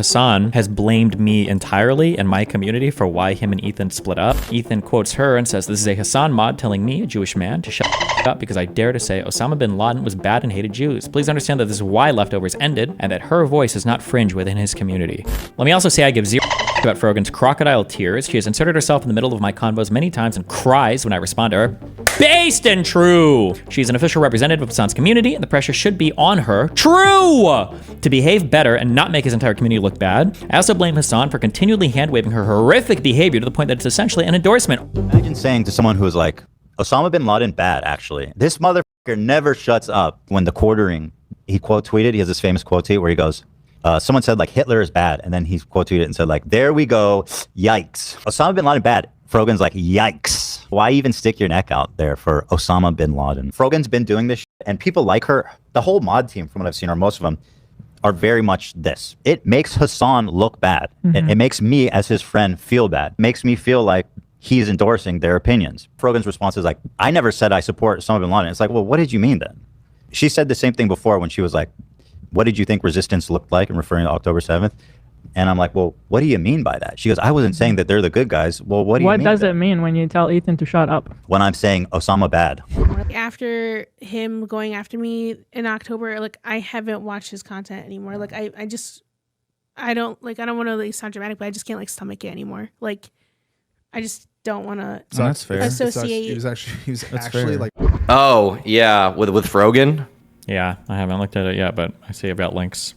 Hassan has blamed me entirely and my community for why him and Ethan split up. Ethan quotes her and says, "This is a Hassan mod telling me, a Jewish man, to shut up because I dare to say Osama bin Laden was bad and hated Jews. Please understand that this is why Leftovers ended and that her voice is not fringe within his community." Let me also say I give zero about Frogan's crocodile tears. She has inserted herself in the middle of my convos many times and cries when I respond to her. Based and true. She's an official representative of Hassan's community and the pressure should be on her, true, to behave better and not make his entire community look bad. I also blame Hassan for continually hand-waving her horrific behavior to the point that it's essentially an endorsement. Imagine saying to someone who's like, Osama bin Laden bad, actually. This motherfucker never shuts up. When the quartering, he quote tweeted, he has this famous quote tweet where he goes, someone said like Hitler is bad, and then he quote tweeted it and said like, there we go, yikes. Osama bin Laden bad. Frogan's like, yikes. Why even stick your neck out there for Osama bin Laden? Frogan's been doing this shit, and people like her. The whole mod team, from what I've seen, or most of them, are very much this. It makes Hassan look bad. It makes me, as his friend, feel bad. It makes me feel like he's endorsing their opinions. Frogan's response is like, I never said I support Osama bin Laden. It's like, well, what did you mean then? She said the same thing before when she was like, what did you think resistance looked like, in referring to October 7th? And I'm like, well, what do you mean by that? She goes, I wasn't saying that they're the good guys. Well, what do you mean? What does it mean when you tell Ethan to shut up? When I'm saying Osama bad. After him going after me in October, like, I haven't watched his content anymore. Like, I don't want to like sound dramatic, but I just can't like stomach it anymore. Like, I just don't want to that's fair. associate. He was actually like, oh yeah, with Frogan. Yeah, I haven't looked at it yet, but I see about links.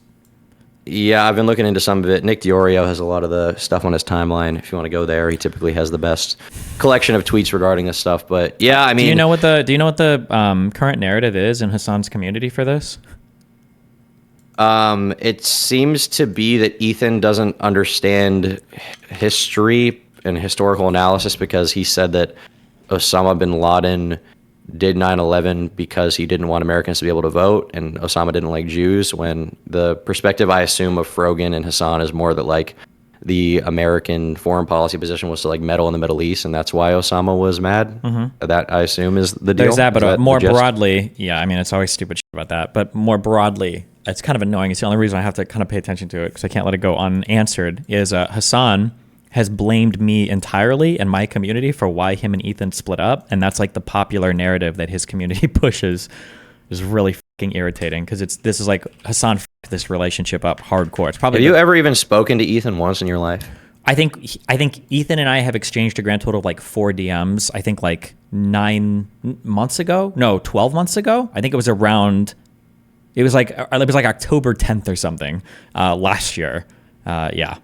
Yeah, I've been looking into some of it. Nick DiOrio has a lot of the stuff on his timeline. If you want to go there, he typically has the best collection of tweets regarding this stuff. But yeah, I mean, do you know what the current narrative is in Hassan's community for this? It seems to be that Ethan doesn't understand history and historical analysis because he said that Osama bin Laden did 9/11 because he didn't want Americans to be able to vote, and Osama didn't like Jews, when the perspective I assume of Frogan and Hassan is more that like the American foreign policy position was to like meddle in the Middle East, and that's why Osama was mad. That I assume is the deal. There's that, but more broadly, yeah, I mean, it's always stupid shit about that, but more broadly, it's kind of annoying. It's the only reason I have to kind of pay attention to it because I can't let it go unanswered, is Hassan has blamed me entirely and my community for why him and Ethan split up. And that's like the popular narrative that his community pushes, is really fucking irritating because this is like Hassan fucked this relationship up hardcore. It's probably. Have you ever even spoken to Ethan once in your life? I think Ethan and I have exchanged a grand total of like 4 DMs. I think like 9 months ago. No, 12 months ago. I think it was around. It was like October 10th or something last year. Yeah.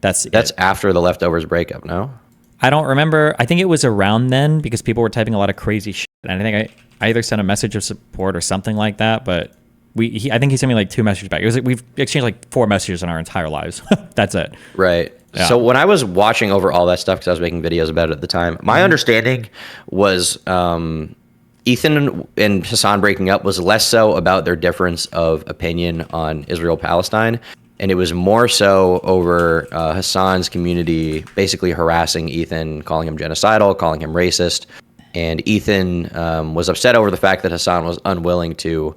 That's after the Leftovers breakup, no? I don't remember. I think it was around then because people were typing a lot of crazy shit. And I think I either sent a message of support or something like that. But I think he sent me like 2 messages back. It was like we've exchanged like 4 messages in our entire lives. That's it. Right. Yeah. So when I was watching over all that stuff, because I was making videos about it at the time, my understanding was Ethan and Hassan breaking up was less so about their difference of opinion on Israel-Palestine. And it was more so over Hassan's community basically harassing Ethan, calling him genocidal, calling him racist. And Ethan was upset over the fact that Hassan was unwilling to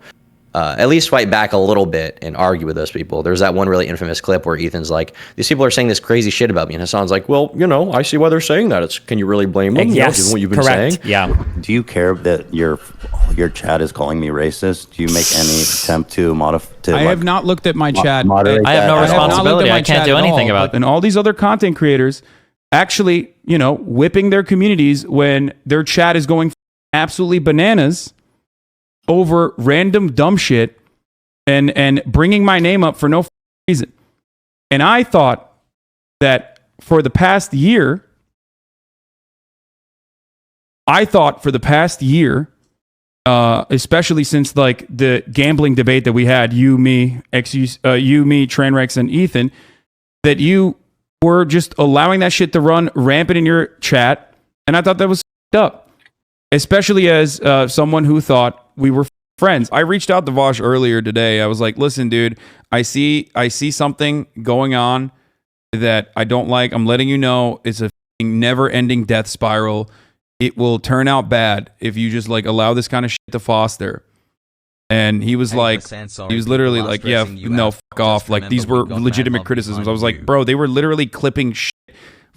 at least fight back a little bit and argue with those people. There's that one really infamous clip where Ethan's like, these people are saying this crazy shit about me. And Hassan's like, well, I see why they're saying that. Can you really blame them? Yes, given what you've been correct. saying? Yeah. Do you care that your chat is calling me racist? Do you make any attempt to modify? I have not looked at my chat. I have no responsibility. I can't do anything about it. And all these other content creators actually, whipping their communities when their chat is going absolutely bananas over random dumb shit and bringing my name up for no reason. And I thought that for the past year, especially since like the gambling debate that we had, you, me, Trainwrecks, and Ethan, that you were just allowing that shit to run rampant in your chat. And I thought that was up, especially as someone who thought we were friends. I reached out to Vosh earlier today. I was like, listen, dude, I see something going on that I don't like. I'm letting you know it's a never-ending death spiral. It will turn out bad if you just like allow this kind of shit to foster. And he was Hey, like, Hassan, sorry, he was people literally are like, yeah, stressing you no, out. fuck off. Just Like, these remember, were we got legitimate man criticisms. I was behind like, you. bro, they were literally clipping shit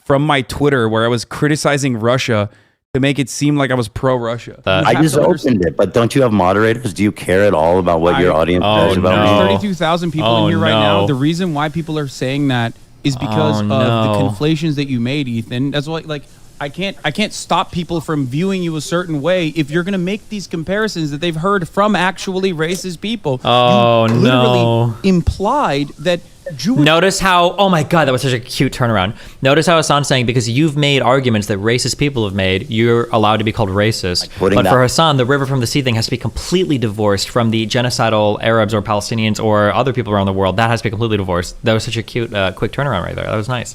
from my Twitter where I was criticizing Russia to make it seem like I was pro-Russia. I just opened it, but don't you have moderators? Do you care at all about what your audience Oh, says about no. me? There's 32,000 people Oh, in here right no. now. The reason why people are saying that is because Oh, of no. the conflations that you made, Ethan. That's why, like, I can't stop people from viewing you a certain way if you're gonna make these comparisons that they've heard from actually racist people. Oh, you literally no. implied that Jewish. Notice how, oh my God, that was such a cute turnaround. Notice how Hassan's saying, because you've made arguments that racist people have made, you're allowed to be called racist. putting But that- for Hassan, the river from the sea thing has to be completely divorced from the genocidal Arabs or Palestinians or other people around the world. That has to be completely divorced. That was such a cute, quick turnaround right there. That was nice.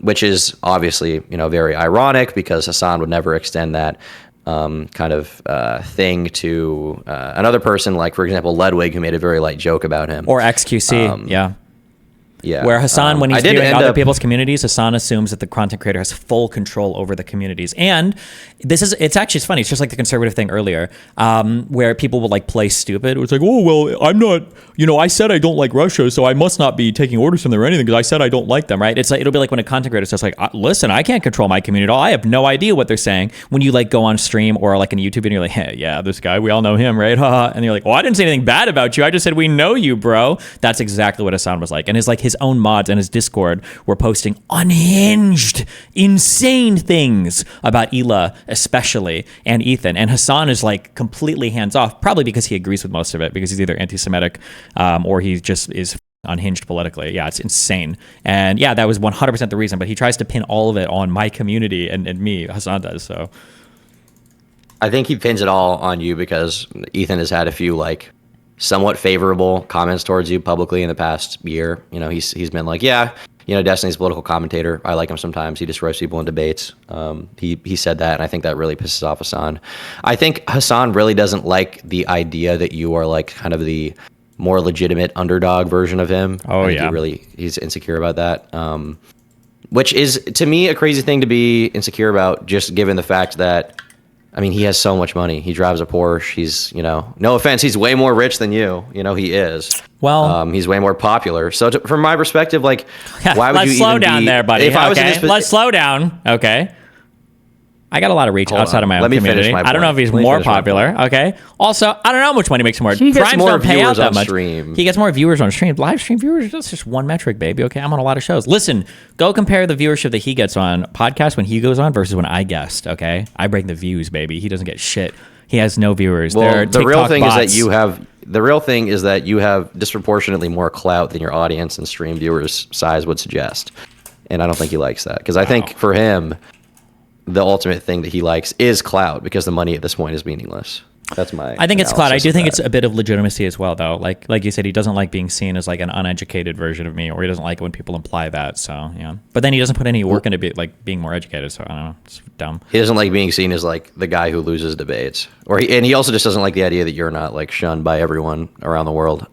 Which is obviously, very ironic because Hassan would never extend that kind of thing to another person, like, for example, Ludwig, who made a very light joke about him. Or XQC, yeah. Yeah. Where Hassan, when I he's did viewing end other up- people's communities, Hassan assumes that the content creator has full control over the communities. And it's funny. It's just like the conservative thing earlier, where people will like play stupid. It's like, oh, well, I'm not, I said I don't like Russia, so I must not be taking orders from them or anything because I said I don't like them, right? It's like, it'll be like when a content creator says like, listen, I can't control my community at all. I have no idea what they're saying. When you like go on stream or like in a YouTube video, you're like, hey, yeah, this guy, we all know him, right? And you're like, well, I didn't say anything bad about you. I just said, we know you, bro. That's exactly what Hassan was like. And his own mods and his Discord were posting unhinged, insane things about Ela, especially, and Ethan. And Hassan is like completely hands off, probably because he agrees with most of it, because he's either anti-Semitic or he just is unhinged politically. Yeah, it's insane. And yeah, that was 100% the reason. But he tries to pin all of it on my community and me. Hassan does. So I think he pins it all on you because Ethan has had a few like somewhat favorable comments towards you publicly in the past year. He's been like, yeah, Destiny's a political commentator. I like him sometimes. He just roasts people in debates. He said that, and I think that really pisses off Hassan. I think Hassan really doesn't like the idea that you are like kind of the more legitimate underdog version of him. Oh, I think yeah. he's insecure about that. Which is, to me, a crazy thing to be insecure about, just given the fact that, he has so much money. He drives a Porsche. He's, no offense, he's way more rich than you. He is. Well, he's way more popular. So from my perspective, like, why would let's you slow even down be, there, buddy. If I was in Okay, this, let's slow down. Okay. I got a lot of reach Hold outside on. of my own Let me finish community. my I don't know if point. he's Let me more finish my popular. point. Okay. Also, I don't know how much money makes him more. He gets Primes more don't pay out viewers that on much. stream. He gets more viewers on stream. Live stream viewers, that's just one metric, baby. Okay. I'm on a lot of shows. Listen, go compare the viewership that he gets on podcasts when he goes on versus when I guest. Okay. I break the views, baby. He doesn't get shit. He has no viewers. well, They're the real TikTok thing bots. is that you have. The real thing is that you have disproportionately more clout than your audience and stream viewers size would suggest, and I don't think he likes that because I think for him, the ultimate thing that he likes is clout because the money at this point is meaningless. That's my. I think it's clout. I analysis do of think that. it's a bit of legitimacy as well, though. Like you said, he doesn't like being seen as like an uneducated version of me, or he doesn't like it when people imply that. So yeah, but then he doesn't put any work into being more educated. So I don't know, it's dumb. He doesn't like being seen as like the guy who loses debates, and he also just doesn't like the idea that you're not like shunned by everyone around the world.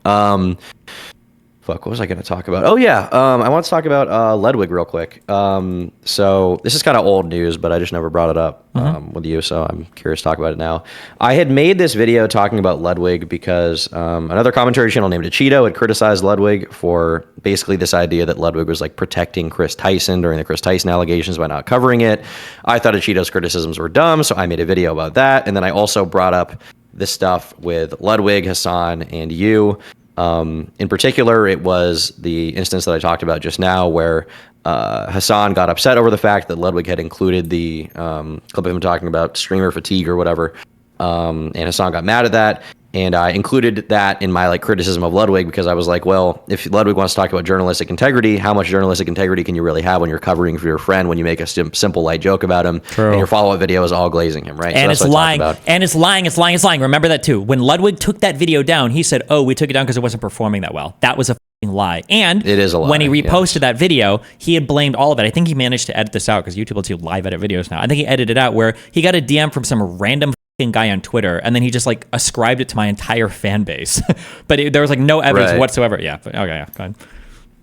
What was I going to talk about? Oh yeah, I want to talk about Ludwig real quick. So this is kind of old news, but I just never brought it up with you, so I'm curious to talk about it now. I had made this video talking about Ludwig because another commentary channel named Cheeto had criticized Ludwig for basically this idea that Ludwig was like protecting Chris Tyson during the Chris Tyson allegations by not covering it. I thought Cheeto's criticisms were dumb, so I made a video about that, and then I also brought up this stuff with Ludwig, Hassan, and you. In particular, it was the instance that I talked about just now where Hassan got upset over the fact that Ludwig had included the clip of him talking about streamer fatigue or whatever. And Hassan got mad at that. And I included that in my like criticism of Ludwig because I was like, well, if Ludwig wants to talk about journalistic integrity, how much journalistic integrity can you really have when you're covering for your friend when you make a simple light joke about him and your follow-up video is all glazing him, right? And so it's lying. And it's lying. It's lying. It's lying. Remember that too. When Ludwig took that video down, he said, "Oh, we took it down because it wasn't performing that well." That was a fucking lie. And it is a lie. When he reposted that video, he had blamed all of it. I think he managed to edit this out because YouTube lets you live edit videos now. I think he edited it out where he got a DM from some random guy on Twitter, and then he just like ascribed it to my entire fan base. But there was like no evidence whatsoever. Yeah. But okay. Yeah. Go ahead.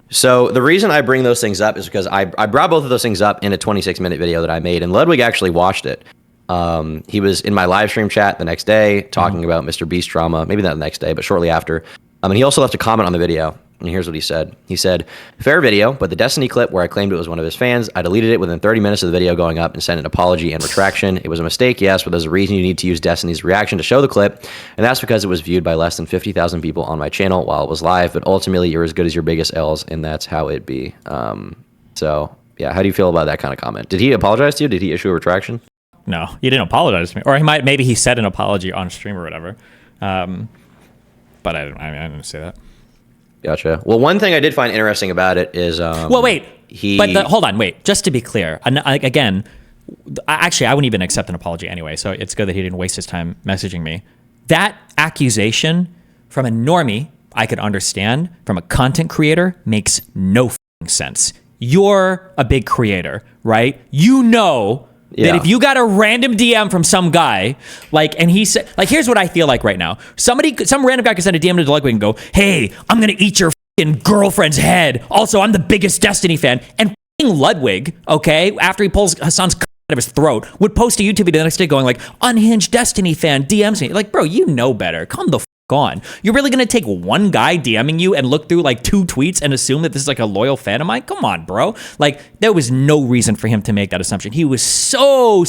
So the reason I bring those things up is because I brought both of those things up in a 26-minute video that I made, and Ludwig actually watched it. He was in my live stream chat the next day talking about Mr. Beast drama. Maybe not the next day, but shortly after. And he also left a comment on the video. And here's what he said. He said, fair video, but the Destiny clip where I claimed it was one of his fans, I deleted it within 30 minutes of the video going up and sent an apology and retraction. It was a mistake, yes, but there's a reason you need to use Destiny's reaction to show the clip. And that's because it was viewed by less than 50,000 people on my channel while it was live. But ultimately, you're as good as your biggest L's, and that's how it be. So, yeah, how do you feel about that kind of comment? Did he apologize to you? Did he issue a retraction? No, he didn't apologize to me. Or maybe he said an apology on stream or whatever. But I didn't say that. Gotcha. Well, one thing I did find interesting about it is... well, wait. Hold on, wait. Just to be clear, again, actually, I wouldn't even accept an apology anyway, so it's good that he didn't waste his time messaging me. That accusation from a normie, I could understand. From a content creator, makes no f***ing sense. You're a big creator, right? You know... that if you got a random DM from some guy, and he said, here's what I feel like right now. Some random guy could send a DM to Ludwig and go, hey, I'm going to eat your fucking girlfriend's head. Also, I'm the biggest Destiny fan. And fucking Ludwig, okay, after he pulls Hassan's out of his throat, would post a YouTube video the next day going unhinged Destiny fan DMs me. Bro, you know better. Calm the on. You're really going to take one guy DMing you and look through 2 tweets and assume that this is a loyal fan of mine? Come on, bro. There was no reason for him to make that assumption. He was so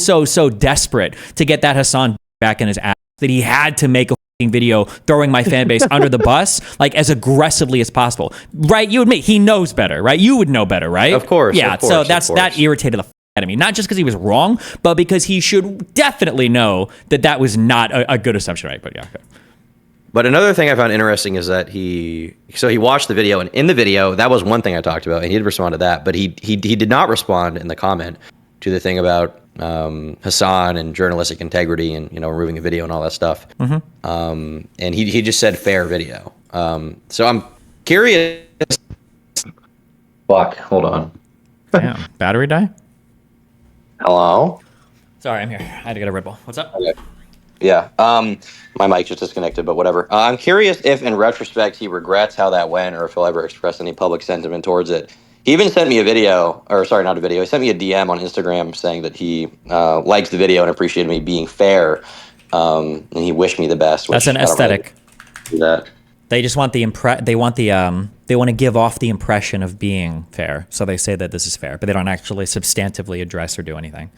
desperate to get that Hassan back in his ass that he had to make a video throwing my fan base under the bus as aggressively as possible. Right? You admit he knows better, right? You would know better, right? Of course. Yeah, of course, so that irritated the out of me. Not just because he was wrong, but because he should definitely know that was not a good assumption, right? But yeah, okay. But another thing I found interesting is that he watched the video, and in the video, that was one thing I talked about, and he did respond to that, but he did not respond in the comment to the thing about Hassan and journalistic integrity and removing a video and all that stuff. And he just said fair video. So I'm curious. Fuck, hold on. Damn, battery die? Hello? Sorry, I'm here. I had to get a Red Bull. What's up? Okay. Yeah. My mic just disconnected, but whatever. I'm curious if, in retrospect, he regrets how that went, or if he'll ever express any public sentiment towards it. He even sent me a video, or sorry, not a video. He sent me a DM on Instagram saying that he likes the video and appreciated me being fair, and he wished me the best. That's an aesthetic. Really do that. They just want they want to give off the impression of being fair, so they say that this is fair, but they don't actually substantively address or do anything.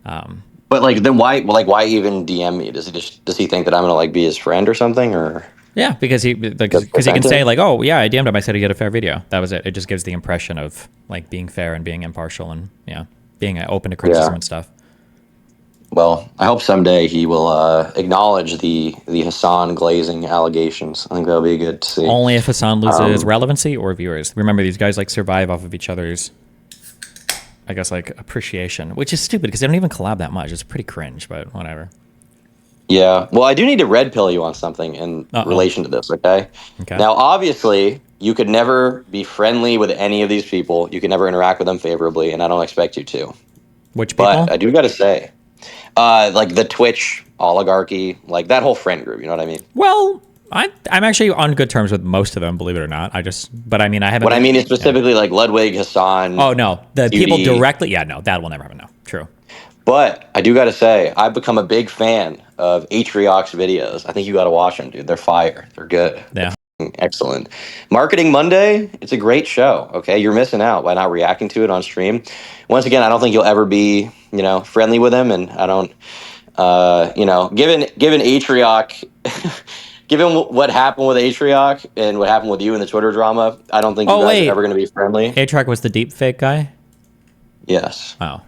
But then why even DM me? Does he think that I'm gonna be his friend or something, or? Yeah, because he can say oh yeah, I DM'd him. I said he had a fair video. That was it. It just gives the impression of being fair and being impartial and being open to criticism and stuff. Well, I hope someday he will acknowledge the Hassan glazing allegations. I think that'll be good to see. Only if Hassan loses relevancy or viewers. Remember, these guys survive off of each other's, I guess, appreciation, which is stupid because they don't even collab that much. It's pretty cringe, but whatever. Yeah. Well, I do need to red pill you on something in relation to this, okay? Now, obviously, you could never be friendly with any of these people. You can never interact with them favorably, and I don't expect you to. Which people? But I do got to say, the Twitch oligarchy, that whole friend group, you know what I mean? Well, I'm actually on good terms with most of them, believe it or not. I haven't. What I mean is specifically Ludwig, Hassan. Oh no, the people directly. Yeah, no, that will never happen. No, true. But I do got to say, I've become a big fan of Atriox's videos. I think you got to watch them, dude. They're fire. They're good. Yeah. They're excellent. Marketing Monday, it's a great show. Okay, you're missing out by not reacting to it on stream. Once again, I don't think you'll ever be, friendly with him, and I don't, given Atriox. Given what happened with Atriox and what happened with you in the Twitter drama, I don't think you guys are ever going to be friendly. Atriox was the deepfake guy? Yes. Oh.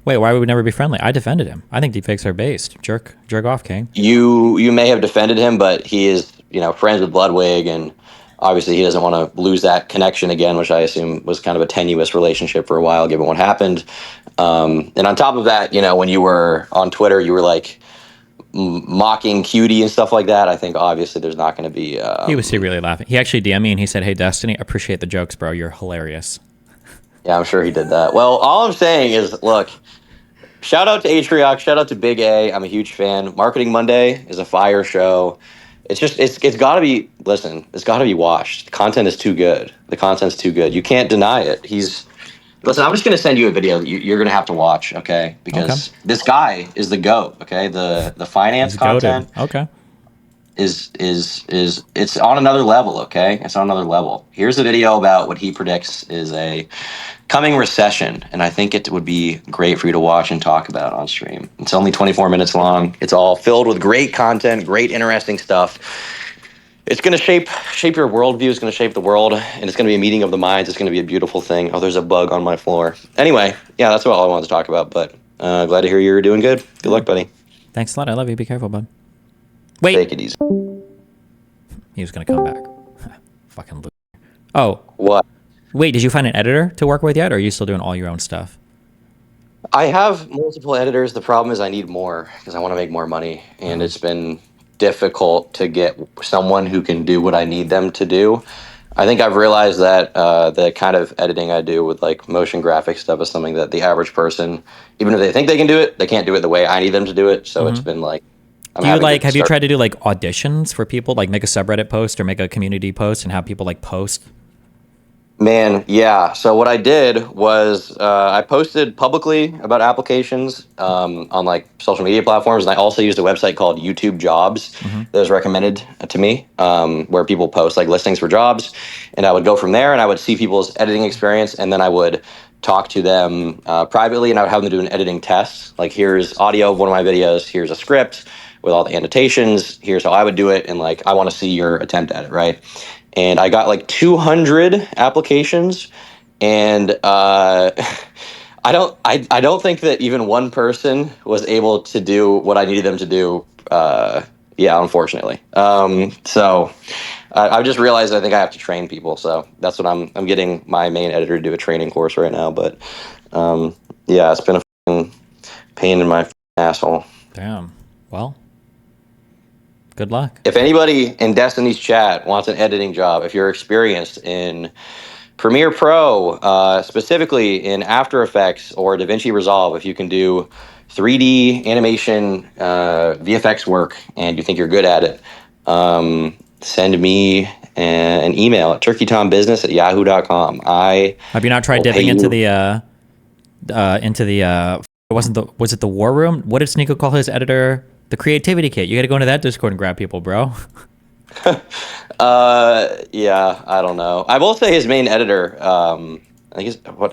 Wait, why would we never be friendly? I defended him. I think deepfakes are based. Jerk off, King. You may have defended him, but he is, friends with Ludwig, and obviously he doesn't want to lose that connection again, which I assume was kind of a tenuous relationship for a while, given what happened. And on top of that, when you were on Twitter, you were mocking Cutie and stuff like that. I think obviously there's not going to be. He was secretly laughing. He actually DM'd me and he said, "Hey Destiny, appreciate the jokes, bro. You're hilarious." Yeah, I'm sure he did that. Well, all I'm saying is, look, shout out to Atriox, shout out to Big A. I'm a huge fan. Marketing Monday is a fire show. It's got to be. Listen, it's got to be watched. The content is too good. The content's too good. You can't deny it. Listen, I'm just going to send you a video that you're going to have to watch, okay? Because this guy is the GOAT, okay? The finance He's content goated. Okay. is it's on another level, okay? It's on another level. Here's a video about what he predicts is a coming recession, and I think it would be great for you to watch and talk about on stream. It's only 24 minutes long. It's all filled with great content, great interesting stuff. It's going to shape your worldview. It's going to shape the world, and it's going to be a meeting of the minds. It's going to be a beautiful thing. Oh, there's a bug on my floor. Anyway, yeah, that's all I wanted to talk about, but glad to hear you're doing good. Good luck, buddy. Thanks a lot. I love you. Be careful, bud. Wait. Take it easy. He was going to come back. Fucking Ludwig. Oh. What? Wait, did you find an editor to work with yet, or are you still doing all your own stuff? I have multiple editors. The problem is I need more because I want to make more money, and it's been difficult to get someone who can do what I need them to do. I think I've realized that the kind of editing I do with like motion graphic stuff is something that the average person, even if they think they can do it, they can't do it the way I need them to do it. So it's been like, have you tried to do like auditions for people, like make a subreddit post or make a community post and have people like post? Man, yeah. So what I did was I posted publicly about applications on like social media platforms, and I also used a website called YouTube Jobs that was recommended to me, where people post like listings for jobs, and I would go from there, and I would see people's editing experience, and then I would talk to them privately, and I would have them do an editing test. Like, here's audio of one of my videos, here's a script with all the annotations, here's how I would do it, and like I want to see your attempt at it, right? And I got like 200 applications, and I don't think that even one person was able to do what I needed them to do. Yeah, unfortunately. So I've just realized I think I have to train people. So that's what I'm getting my main editor to do a training course right now. But yeah, it's been a f***ing pain in my asshole. Damn. Well. Good luck. If anybody in Destiny's chat wants an editing job, if you're experienced in Premiere Pro, specifically in After Effects or DaVinci Resolve, if you can do 3D animation, VFX work, and you think you're good at it, send me an email at turkeytombusiness@yahoo.com. Have you not tried dipping into the was it the War Room? What did Sneeko call his editor? The creativity kit. You got to go into that Discord and grab people, bro. Yeah, I don't know. I will say his main editor, I think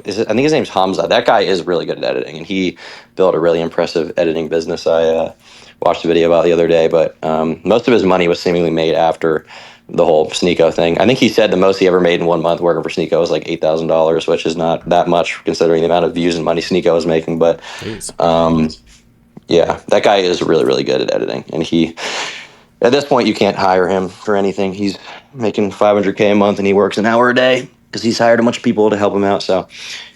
his name's Hamza. That guy is really good at editing, and he built a really impressive editing business. I watched a video about the other day, but most of his money was seemingly made after the whole Sneeko thing. I think he said the most he ever made in 1 month working for Sneeko was like $8,000, which is not that much considering the amount of views and money Sneeko is making. But yeah, that guy is really, really good at editing, and at this point, you can't hire him for anything. He's making $500K a month, and he works an hour a day because he's hired a bunch of people to help him out. So,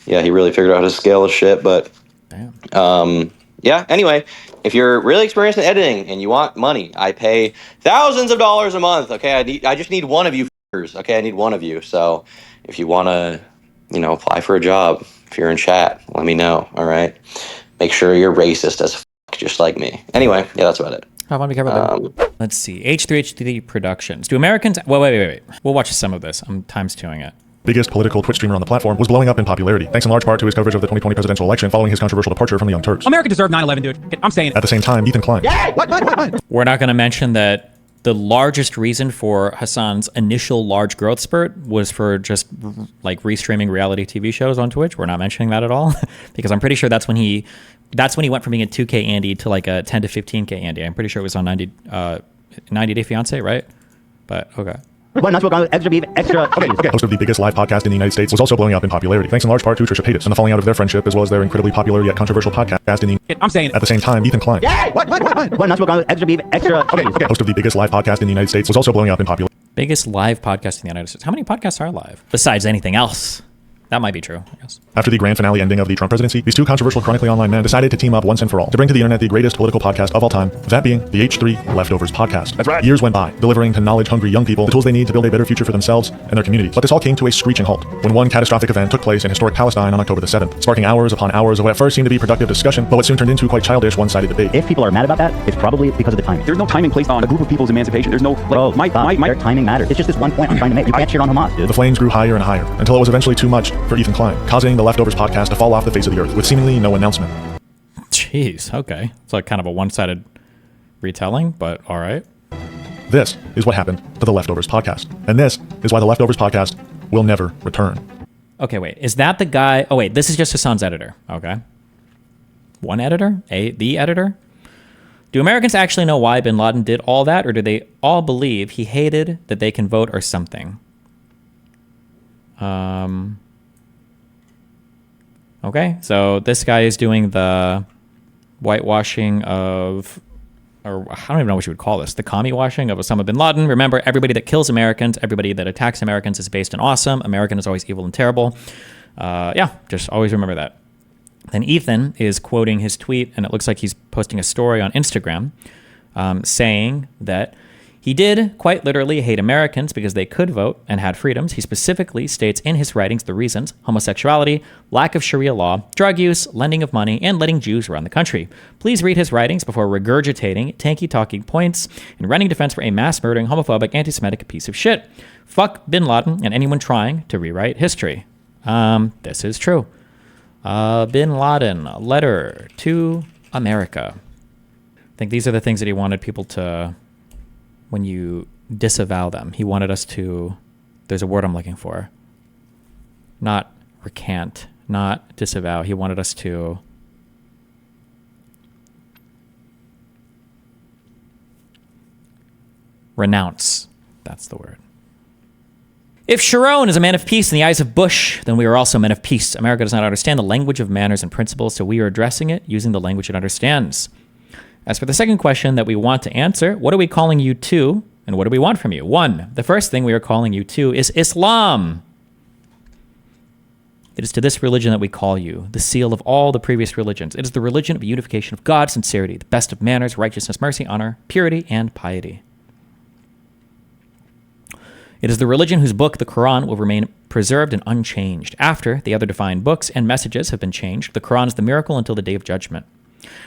yeah, he really figured out how to scale his shit. But, yeah. Anyway, if you're really experienced in editing and you want money, I pay thousands of dollars a month. Okay, I just need one of you. Okay, I need one of you. So, if you want to, apply for a job, if you're in chat, let me know. All right, make sure you're racist as just like me. Anyway, yeah, that's about it. I want to be careful. Let's see. H3H3 Productions. Do Americans... Well, wait. We'll watch some of this. I'm times-2ing it. Biggest political Twitch streamer on the platform, was blowing up in popularity, thanks in large part to his coverage of the 2020 presidential election following his controversial departure from the Young Turks. America deserved 9/11, dude. I'm saying it. At the same time, Ethan Klein. Yeah, what? We're not going to mention that the largest reason for Hassan's initial large growth spurt was for just like restreaming reality TV shows on Twitch. We're not mentioning that at all because I'm pretty sure that's when he went from being a 2K Andy to like a 10 to 15K Andy. I'm pretty sure it was on 90 Day Fiance, right? But okay. Host of the biggest live podcast in the United States, was also blowing up in popularity, thanks in large part to Trisha Paytas and the falling out of their friendship, as well as their incredibly popular yet controversial podcast in the... I'm saying it. At the same time, Ethan Klein. Yeah, what? Host of the biggest live podcast in the United States, was also blowing up in popularity. Biggest live podcast in the United States. How many podcasts are live? Besides anything else. That might be true, I guess. After the grand finale ending of the Trump presidency, these two controversial chronically online men decided to team up once and for all to bring to the internet the greatest political podcast of all time, that being the H3 Leftovers podcast. That's right. Years went by, delivering to knowledge-hungry young people the tools they need to build a better future for themselves and their communities. But this all came to a screeching halt when one catastrophic event took place in historic Palestine on October the 7th, sparking hours upon hours of what at first seemed to be productive discussion, but what soon turned into quite childish one-sided debate. If people are mad about that, it's probably because of the timing. There's no timing placed on a group of people's emancipation. There's no... Their timing matters. It's just this one point I'm trying to make. You can't shit on Hamas, dude. The flames grew higher and higher, until it was eventually too much for Ethan Klein, causing the Leftovers podcast to fall off the face of the earth with seemingly no announcement. Jeez, okay. It's like kind of a one-sided retelling, but all right. This is what happened to the Leftovers podcast. And this is why the Leftovers podcast will never return. Okay, wait. Is that the guy? Oh, wait. This is just Hassan's editor. Okay. One editor? The editor? Do Americans actually know why bin Laden did all that, or do they all believe he hated that they can vote or something? Okay, so this guy is doing the whitewashing of, or I don't even know what you would call this, the commie washing of Osama bin Laden. Remember, everybody that kills Americans, everybody that attacks Americans is based in awesome. American is always evil and terrible. Yeah, just always remember that. Then Ethan is quoting his tweet, and it looks like he's posting a story on Instagram saying that he did quite literally hate Americans because they could vote and had freedoms. He specifically states in his writings the reasons: homosexuality, lack of Sharia law, drug use, lending of money, and letting Jews run the country. Please read his writings before regurgitating tanky talking points and running defense for a mass murdering, homophobic, anti-Semitic piece of shit. Fuck bin Laden and anyone trying to rewrite history. This is true. Bin Laden, letter to America. I think these are the things that he wanted people to, when you disavow them, he wanted us to, there's a word I'm looking for, not recant, not disavow. He wanted us to renounce. That's the word. If Sharon is a man of peace in the eyes of Bush, then we are also men of peace. America does not understand the language of manners and principles, so we are addressing it using the language it understands. As for the second question that we want to answer, what are we calling you to, and what do we want from you? 1, the first thing we are calling you to is Islam. It is to this religion that we call you, the seal of all the previous religions. It is the religion of unification of God, sincerity, the best of manners, righteousness, mercy, honor, purity, and piety. It is the religion whose book, the Quran, will remain preserved and unchanged. After the other divine books and messages have been changed, the Quran is the miracle until the day of judgment.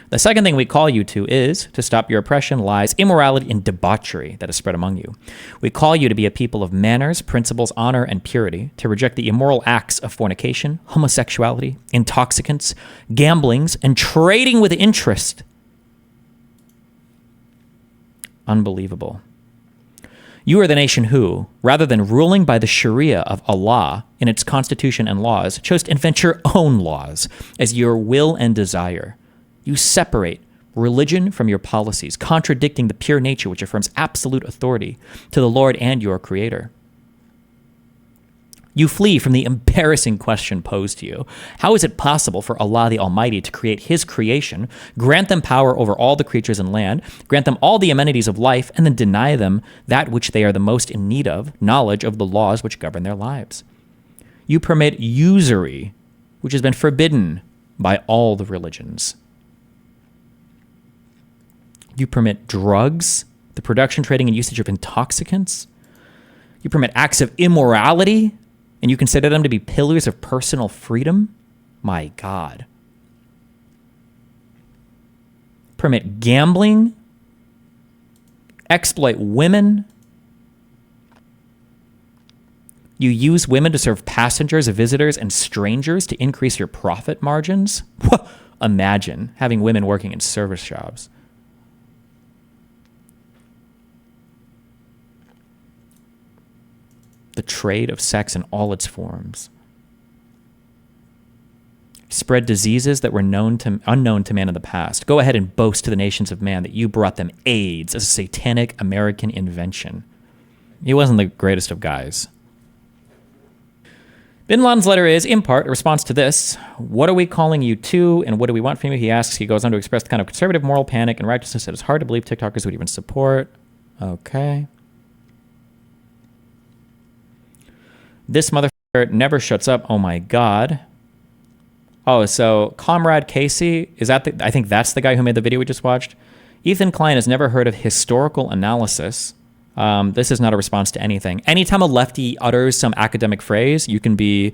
The second thing we call you to is to stop your oppression, lies, immorality, and debauchery that is spread among you. We call you to be a people of manners, principles, honor, and purity, to reject the immoral acts of fornication, homosexuality, intoxicants, gamblings, and trading with interest. Unbelievable. You are the nation who, rather than ruling by the Sharia of Allah in its constitution and laws, chose to invent your own laws as your will and desire. You separate religion from your policies, contradicting the pure nature which affirms absolute authority to the Lord and your Creator. You flee from the embarrassing question posed to you. How is it possible for Allah the Almighty to create His creation, grant them power over all the creatures in land, grant them all the amenities of life, and then deny them that which they are the most in need of, knowledge of the laws which govern their lives? You permit usury, which has been forbidden by all the religions. You permit drugs, the production, trading, and usage of intoxicants. You permit acts of immorality, and you consider them to be pillars of personal freedom? My God. Permit gambling, exploit women. You use women to serve passengers, visitors, and strangers to increase your profit margins? Imagine having women working in service jobs. The trade of sex in all its forms. Spread diseases that were unknown to man in the past. Go ahead and boast to the nations of man that you brought them AIDS, a satanic American invention. He wasn't the greatest of guys. Bin Laden's letter is, in part, a response to this. What are we calling you to, and what do we want from you? He asks. He goes on to express the kind of conservative moral panic and righteousness that it's hard to believe TikTokers would even support. Okay. This motherfucker never shuts up. Oh my God. Oh, so Comrade Casey, is that I think that's the guy who made the video we just watched. Ethan Klein has never heard of historical analysis. This is not a response to anything. Anytime a lefty utters some academic phrase, you can be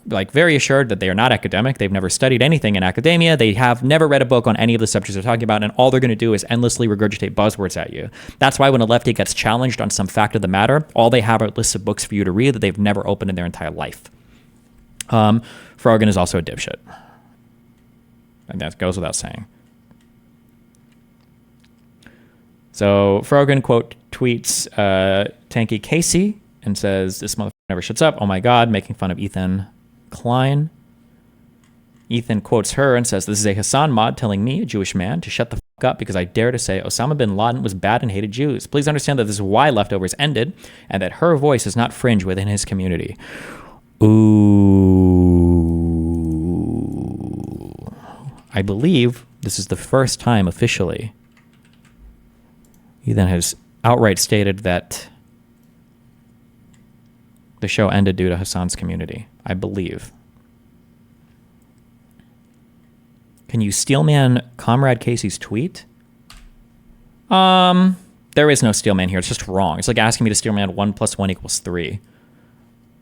like very assured that they are not academic. They've never studied anything in academia. They have never read a book on any of the subjects they're talking about, and all they're going to do is endlessly regurgitate buzzwords at you. That's why when a lefty gets challenged on some fact of the matter, all they have are lists of books for you to read that they've never opened in their entire life. Frogan is also a dipshit. And that goes without saying. So Frogan, quote, tweets Tanky Casey and says, this motherfucker never shuts up. Oh my God, making fun of Ethan Klein. Ethan quotes her and says, this is a Hassan mod telling me, a Jewish man, to shut the fuck up because I dare to say Osama bin Laden was bad and hated Jews. Please understand that this is why Leftovers ended and that her voice is not fringe within his community. Ooh. I believe this is the first time officially Ethan has outright stated that the show ended due to Hassan's community. I believe. Can you steelman Comrade Casey's tweet? There is no steelman here. It's just wrong. It's like asking me to steelman 1 + 1 = 3.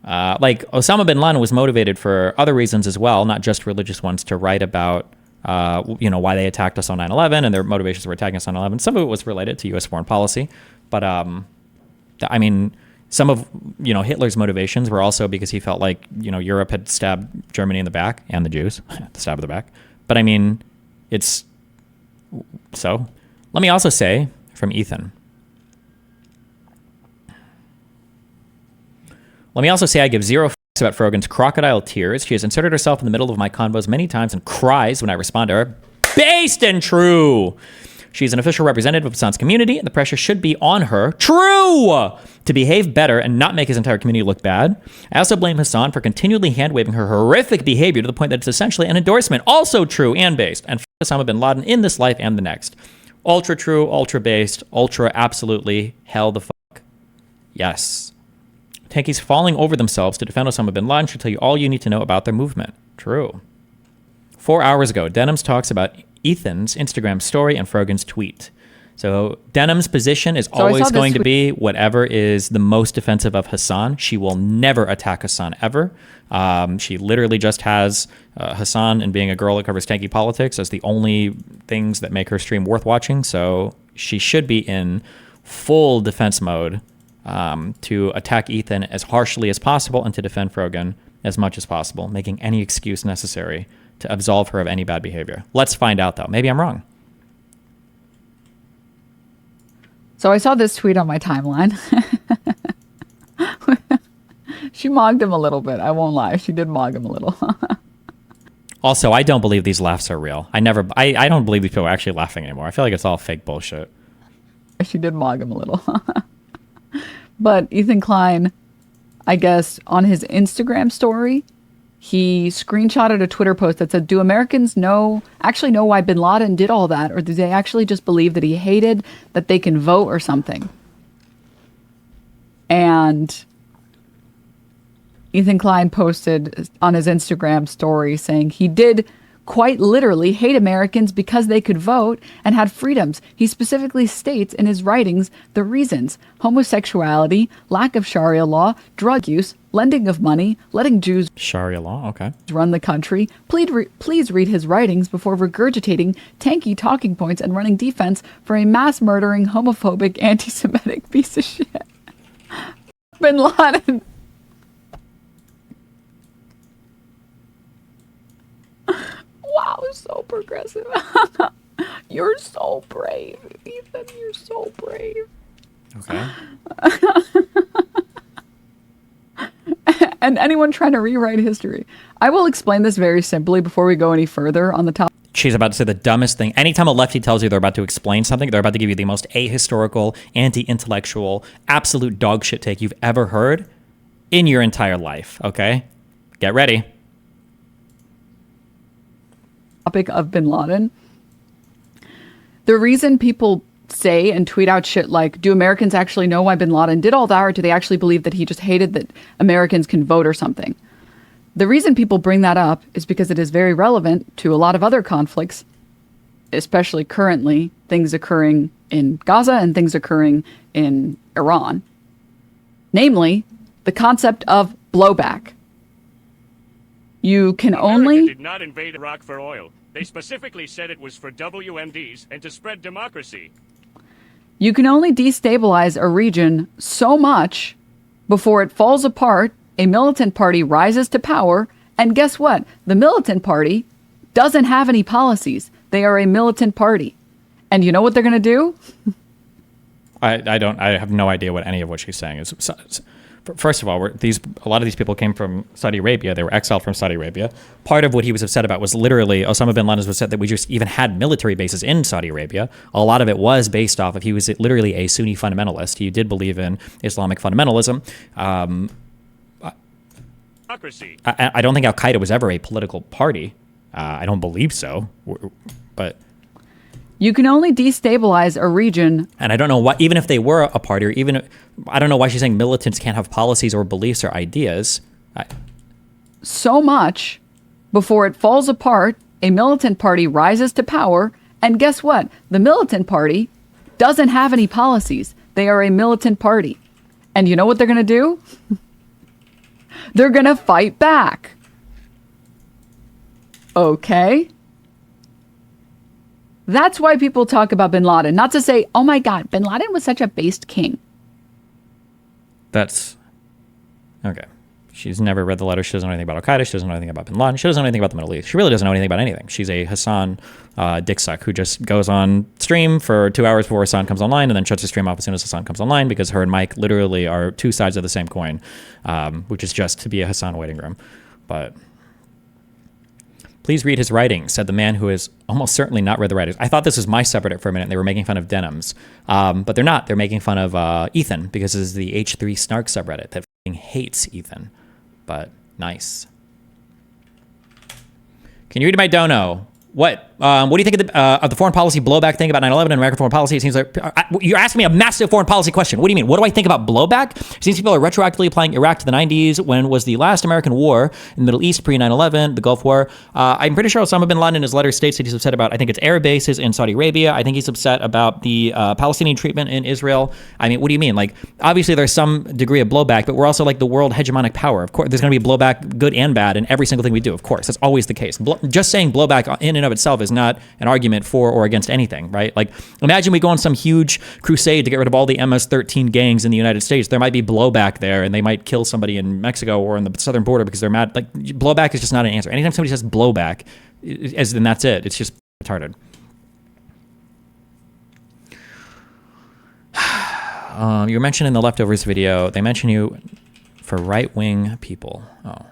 Like Osama bin Laden was motivated for other reasons as well, not just religious ones, to write about why they attacked us on 9/11 and their motivations for attacking us on 9/11. Some of it was related to U.S. foreign policy, but I mean, some of Hitler's motivations were also because he felt like Europe had stabbed Germany in the back and the Jews, the stab in the back. But I mean, it's so. Let me also say from Ethan. Let me also say I give zero fucks about Frogan's crocodile tears. She has inserted herself in the middle of my convos many times and cries when I respond to her. Based and true. She's an official representative of Hassan's community, and the pressure should be on her, true, to behave better and not make his entire community look bad. I also blame Hassan for continually hand-waving her horrific behavior to the point that it's essentially an endorsement, also true and based, and Osama bin Laden in this life and the next. Ultra true, ultra based, ultra absolutely, hell the fuck. Yes. Tankies falling over themselves to defend Osama bin Laden should tell you all you need to know about their movement. True. 4 hours ago, Denims talks about Ethan's Instagram story and Frogan's tweet. So Denim's position is always going to be whatever is the most defensive of Hassan. She will never attack Hassan ever. She literally just has Hassan and being a girl that covers tanky politics as the only things that make her stream worth watching. So she should be in full defense mode to attack Ethan as harshly as possible and to defend Frogan as much as possible, making any excuse necessary to absolve her of any bad behavior. Let's find out, though. Maybe I'm wrong. So I saw this tweet on my timeline. She mogged him a little bit. I won't lie. She did mog him a little. Also, I don't believe these laughs are real. I don't believe these people are actually laughing anymore. I feel like it's all fake bullshit. She did mog him a little. But Ethan Klein, I guess, on his Instagram story, he screenshotted a Twitter post that said, do Americans actually know why bin Laden did all that? Or do they actually just believe that he hated that they can vote or something? And Ethan Klein posted on his Instagram story saying he did quite literally hate Americans because they could vote and had freedoms. He specifically states in his writings the reasons: homosexuality, lack of Sharia law, drug use, lending of money, letting Jews Sharia law, okay, run the country. Please read his writings before regurgitating tanky talking points and running defense for a mass murdering, homophobic, anti-Semitic piece of shit. Bin Laden. Wow, so progressive. You're so brave, Ethan. You're so brave. Okay. And anyone trying to rewrite history. I will explain this very simply before we go any further on the topic. She's about to say the dumbest thing. Anytime a lefty tells you they're about to explain something, they're about to give you the most ahistorical, anti-intellectual, absolute dog shit take you've ever heard in your entire life, okay? Get ready. Topic of bin Laden. The reason people say and tweet out shit like, do Americans actually know why bin Laden did all that, or do they actually believe that he just hated that Americans can vote or something? The reason people bring that up is because it is very relevant to a lot of other conflicts, especially currently, things occurring in Gaza and things occurring in Iran. Namely, the concept of blowback. You can America did not invade Iraq for oil. They specifically said it was for WMDs and to spread democracy. You can only destabilize a region so much before it falls apart, a militant party rises to power, And guess what? The militant party doesn't have any policies. They are a militant party. And you know what they're going to do? I have no idea what any of what she's saying is. First of all, a lot of these people came from Saudi Arabia. They were exiled from Saudi Arabia. Part of what he was upset about was literally Osama bin Laden was upset that we just even had military bases in Saudi Arabia. A lot of it was based off of he was literally a Sunni fundamentalist. He did believe in Islamic fundamentalism. I don't think Al Qaeda was ever a political party. I don't believe so. But you can only destabilize a region. And I don't know why, even if they were a party, or I don't know why she's saying militants can't have policies or beliefs or ideas. So much before it falls apart, a militant party rises to power. And guess what? The militant party doesn't have any policies. They are a militant party. And you know what they're going to do? They're going to fight back. Okay. That's why people talk about bin Laden. Not to say, oh my God, bin Laden was such a based king. That's okay. She's never read the letter. She doesn't know anything about Al Qaeda. She doesn't know anything about bin Laden. She doesn't know anything about the Middle East. She really doesn't know anything about anything. She's a Hassan dick suck who just goes on stream for 2 hours before Hassan comes online and then shuts the stream off as soon as Hassan comes online because her and Mike literally are two sides of the same coin, which is just to be a Hassan waiting room. But please read his writings, said the man who has almost certainly not read the writings. I thought this was my subreddit for a minute. And they were making fun of Denims, but they're not. They're making fun of Ethan because this is the H3 Snark subreddit that hates Ethan. But nice. Can you read my dono? What do you think of the foreign policy blowback thing about 9/11 and American foreign policy? It seems like you're asking me a massive foreign policy question. What do you mean? What do I think about blowback? It seems people are retroactively applying Iraq to the 90s when was the last American war in the Middle East pre 9/11, the Gulf War. I'm pretty sure Osama bin Laden in his letter states that he's upset about, I think it's air bases in Saudi Arabia. I think he's upset about the Palestinian treatment in Israel. I mean, what do you mean? Like, obviously there's some degree of blowback, but we're also like the world hegemonic power. Of course, there's going to be blowback, good and bad, in every single thing we do. Of course, that's always the case. Just saying blowback in and of itself is not an argument for or against anything, right? Like, imagine we go on some huge crusade to get rid of all the MS-13 gangs in the United States. There might be blowback there, and they might kill somebody in Mexico or in the southern border because they're mad. Like, blowback is just not an answer. Anytime somebody says blowback, then that's it. It's just retarded. You were mentioned in the leftovers video. They mention you for right-wing people. Oh.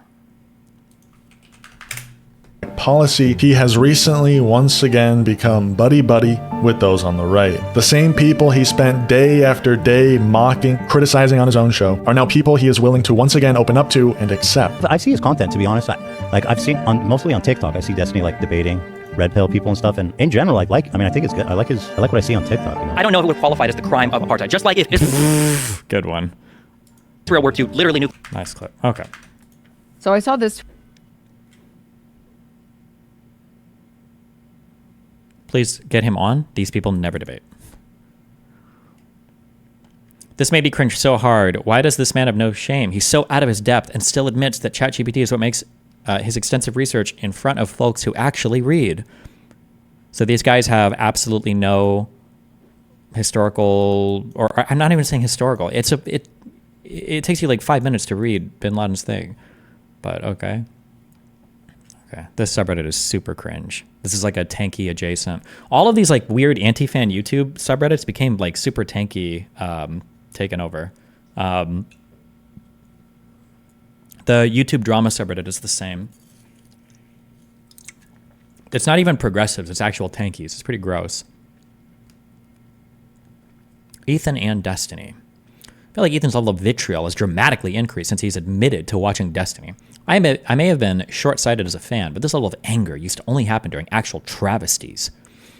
Policy, he has recently once again become buddy-buddy with those on the right. The same people he spent day after day mocking, criticizing on his own show, are now people he is willing to once again open up to and accept. I see his content, to be honest. I've seen, mostly on TikTok, I see Destiny like debating red pill people and stuff, and in general, I think it's good. I like what I see on TikTok. You know? I don't know if it would qualify as the crime of apartheid. Just like if Good one. Israel were to literally nuke. Nice clip. Okay. So I saw this. Please get him on. These people never debate. This made me cringe so hard. Why does this man have no shame? He's so out of his depth and still admits that ChatGPT is what makes his extensive research in front of folks who actually read. So these guys have absolutely no historical, or I'm not even saying historical. It takes you like 5 minutes to read bin Laden's thing, but okay. Okay, this subreddit is super cringe. This is like a tanky adjacent. All of these like weird anti-fan YouTube subreddits became like super tanky, taken over. The YouTube drama subreddit is the same. It's not even progressives, it's actual tankies. It's pretty gross. Ethan and Destiny. I feel like Ethan's level of vitriol has dramatically increased since he's admitted to watching Destiny. I may have been short-sighted as a fan, but this level of anger used to only happen during actual travesties.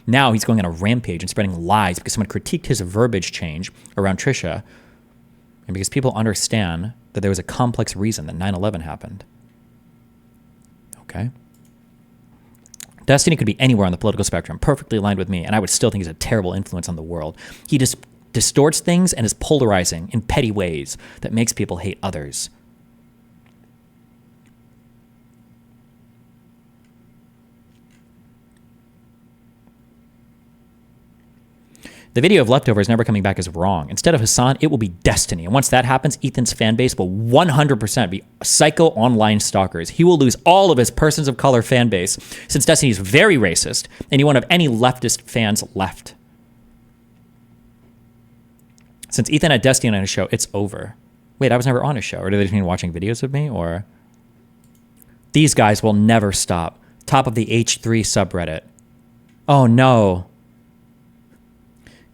Now he's going on a rampage and spreading lies because someone critiqued his verbiage change around Trisha, and because people understand that there was a complex reason that 9/11 happened. Okay. Destiny could be anywhere on the political spectrum, perfectly aligned with me, and I would still think he's a terrible influence on the world. He just distorts things and is polarizing in petty ways that makes people hate others. The video of leftovers never coming back is wrong. Instead of Hassan, it will be destiny. And once that happens, Ethan's fan base will 100% be psycho online stalkers. He will lose all of his persons of color fan base, since Destiny is very racist and he won't have any leftist fans left. Since Ethan had Destiny on his show, it's over. Wait, I was never on his show. Or did they just mean watching videos of me? Or these guys will never stop. Top of the H3 subreddit. Oh no.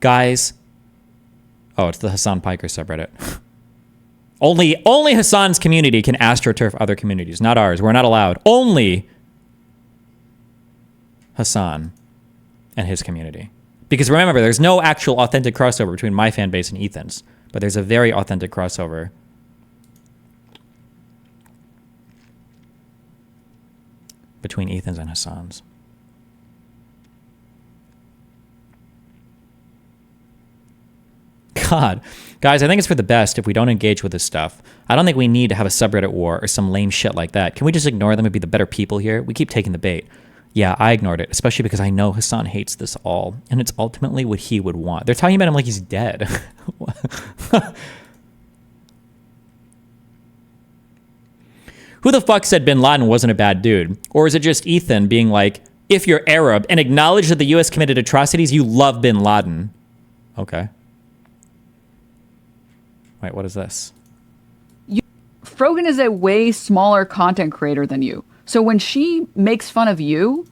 Guys. Oh, it's the Hassan Piker subreddit. Only Hassan's community can astroturf other communities, not ours. We're not allowed. Only Hassan and his community. Because remember, there's no actual authentic crossover between my fan base and Ethan's, but there's a very authentic crossover between Ethan's and Hassan's. God. Guys, I think it's for the best if we don't engage with this stuff. I don't think we need to have a subreddit war or some lame shit like that. Can we just ignore them and be the better people here? We keep taking the bait. Yeah, I ignored it, especially because I know Hassan hates this all, and it's ultimately what he would want. They're talking about him like he's dead. Who the fuck said Bin Laden wasn't a bad dude? Or is it just Ethan being like, if you're Arab and acknowledge that the US committed atrocities, you love Bin Laden? Okay. Wait, what is this? Frogan is a way smaller content creator than you. So when she makes fun of you,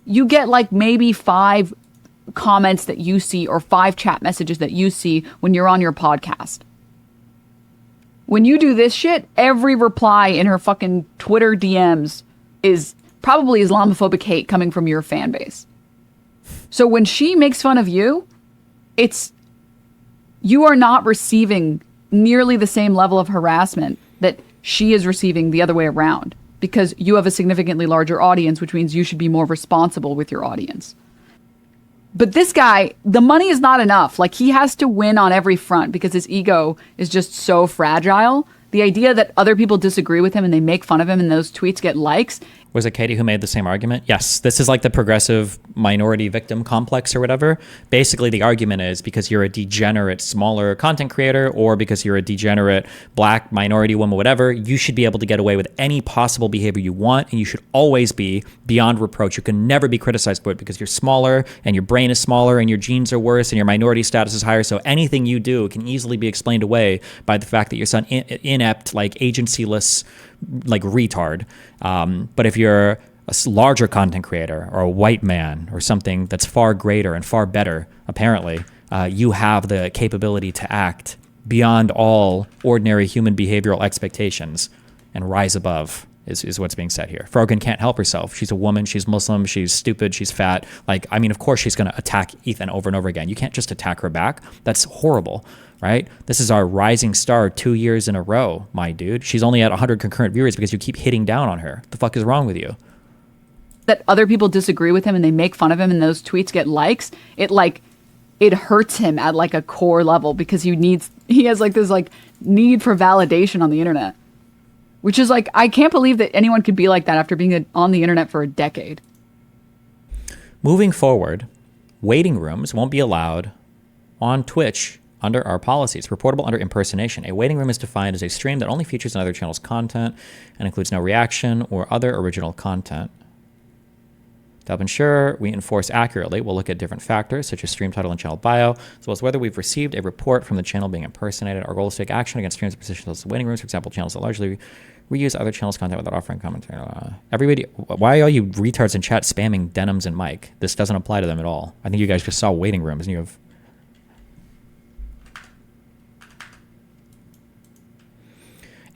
you get like maybe 5 comments that you see or 5 chat messages that you see when you're on your podcast. When you do this shit, every reply in her fucking Twitter DMs is probably Islamophobic hate coming from your fan base. So when she makes fun of you, you are not receiving nearly the same level of harassment that she is receiving the other way around, because you have a significantly larger audience, which means you should be more responsible with your audience. But this guy, the money is not enough. Like, he has to win on every front because his ego is just so fragile. The idea that other people disagree with him and they make fun of him and those tweets get likes. Was it Katie who made the same argument? Yes, this is like the progressive minority victim complex or whatever. Basically, the argument is because you're a degenerate, smaller content creator, or because you're a degenerate black minority woman, whatever, you should be able to get away with any possible behavior you want, and you should always be beyond reproach. You can never be criticized for it because you're smaller, and your brain is smaller, and your genes are worse, and your minority status is higher, so anything you do can easily be explained away by the fact that you're some inept, like agency-less, like retard. But if you're a larger content creator or a white man or something that's far greater and far better, apparently, you have the capability to act beyond all ordinary human behavioral expectations and rise above is what's being said here. Frogan can't help herself. She's a woman. She's Muslim. She's stupid. She's fat. Like, I mean, of course she's going to attack Ethan over and over again. You can't just attack her back. That's horrible. Right? This is our rising star 2 years in a row, my dude. She's only at 100 concurrent viewers because you keep hitting down on her. The fuck is wrong with you? That other people disagree with him and they make fun of him and those tweets get likes. It hurts him at like a core level because he has like this like need for validation on the internet. Which is like, I can't believe that anyone could be like that after being on the internet for a decade. Moving forward, waiting rooms won't be allowed on Twitch under our policies. Reportable under impersonation. A waiting room is defined as a stream that only features another channel's content and includes no reaction or other original content. To help ensure we enforce accurately, we'll look at different factors such as stream title and channel bio, as well as whether we've received a report from the channel being impersonated. Our goal is to take action against streams positioned as waiting rooms, for example, channels that largely reuse other channels' content without offering commentary. Everybody, why are you retards in chat spamming Denims and Mike? This doesn't apply to them at all. I think you guys just saw waiting rooms and you have...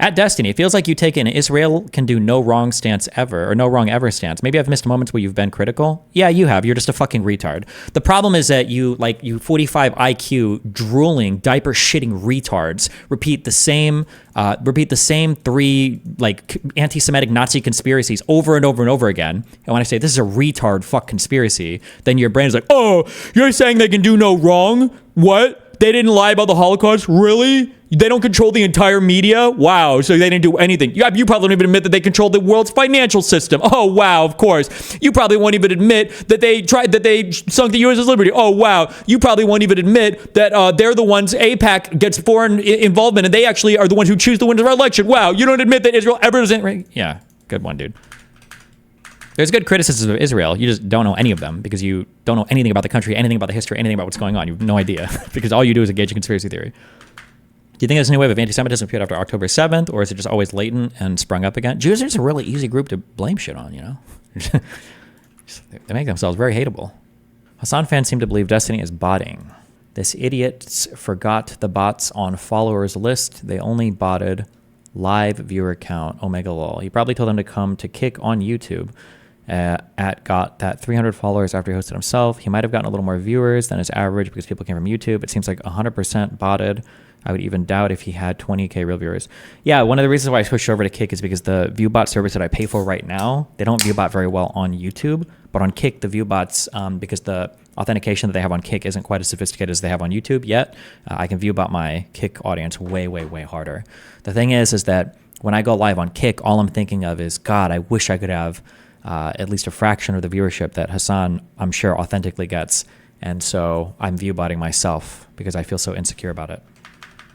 At Destiny, it feels like you take an Israel can do no wrong stance ever, or no wrong ever stance. Maybe I've missed moments where you've been critical. Yeah, you have. You're just a fucking retard. The problem is that you 45 IQ, drooling, diaper shitting retards repeat the same 3 like anti-Semitic Nazi conspiracies over and over and over again. And when I say this is a retard fuck conspiracy, then your brain is like, oh, you're saying they can do no wrong? What? They didn't lie about the Holocaust? Really? They don't control the entire media? Wow. So they didn't do anything. You probably don't even admit that they control the world's financial system. Oh, wow, of course. You probably won't even admit that they sunk the USS Liberty. Oh, wow. You probably won't even admit that they're the ones, AIPAC gets foreign involvement, and they actually are the ones who choose the winner of our election. Wow. You don't admit that Israel ever doesn't. Right? Yeah, good one, dude. There's good criticisms of Israel. You just don't know any of them because you don't know anything about the country, anything about the history, anything about what's going on. You have no idea because all you do is engage in conspiracy theory. Do you think there's a new wave of anti-Semitism appeared after October 7th, or is it just always latent and sprung up again? Jews are just a really easy group to blame shit on, you know? They make themselves very hateable. Hassan fans seem to believe Destiny is botting. This idiot forgot the bots on followers list. They only botted live viewer count. Omega lol. He probably told them to come to Kick on YouTube. Got that 300 followers after he hosted himself. He might have gotten a little more viewers than his average because people came from YouTube. It seems like 100% botted. I would even doubt if he had 20K real viewers. Yeah, one of the reasons why I switched over to Kick is because the Viewbot service that I pay for right now, they don't Viewbot very well on YouTube, but on Kick, the Viewbots, because the authentication that they have on Kick isn't quite as sophisticated as they have on YouTube yet, I can Viewbot my Kick audience way, way, way harder. The thing is that when I go live on Kick, all I'm thinking of is, God, I wish I could have at least a fraction of the viewership that Hassan, I'm sure, authentically gets. And so I'm Viewbotting myself because I feel so insecure about it.